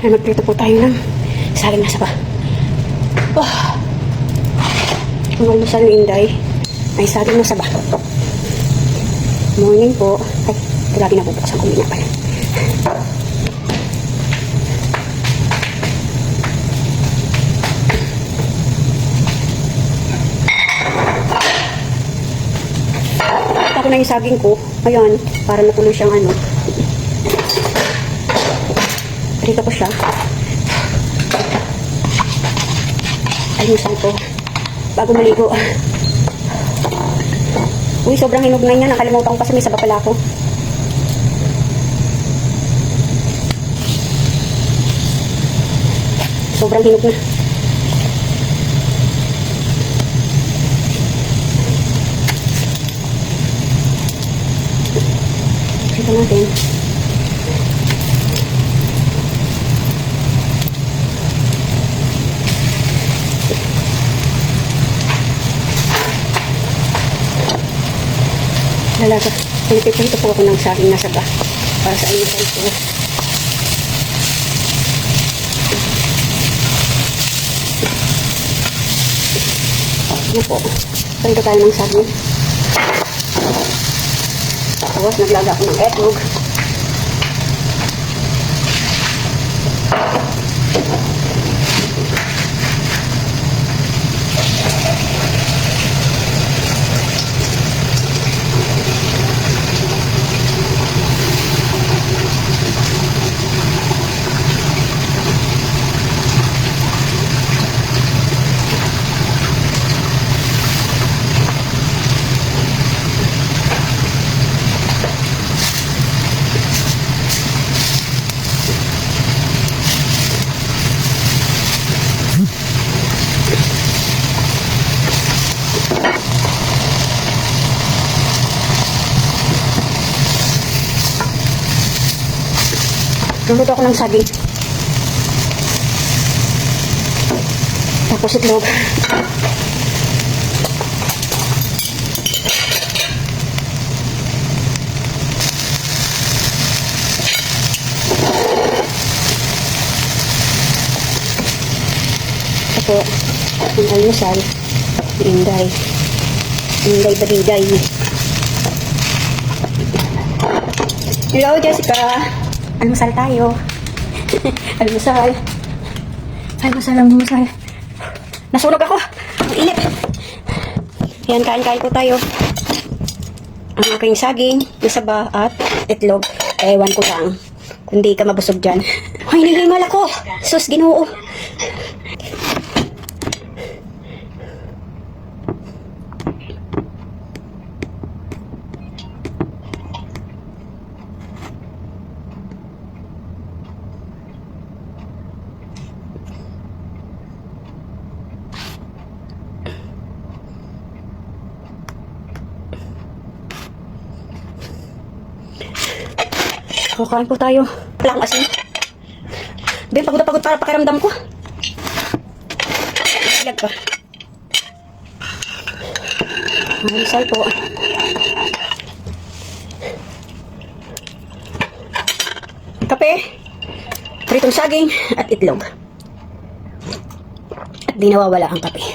Ay, magprito po tayo ng saging na saba. Ang almusal ni Inday ay saging na saba. Morning po. Ay, grabe na po bukas ang kumina pala. Ako na yung saging ko. Ayan, para natuloy siyang ano. Rito ko siya. Almusal ko. Bago maligo. Uy, sobrang hinog na niya. Nakalimutan ko kasi may saba pala ako. Sobrang hinog na. Ito natin. Lalaga. Pinipipito po ako ng saging na saba para sa almusal ko. Ano po? Pwede tayo ng saging. Tapos naglaga ako ng etlog. Luluto ako ng saging. Tapos itlog. Ito, ang almusal. Inday. Inday badiday. Hello, Jessica. Almusal tayo. Almusal. Almusal. Nasunog ako. Ang init. Yan, kain-kain po tayo. Ang aking saging, nasaba at itlog. Ewan ko lang. Kundi ka mabusog dyan. Ay, nilimal ako. Sus, Ginoo. Kakain po tayo. Wala akong asin. Ben, pagod na pagod para pakiramdam ko. Ilag pa. Almusal po. Kape. Pritong saging at itlog. At di nawawala ang kape.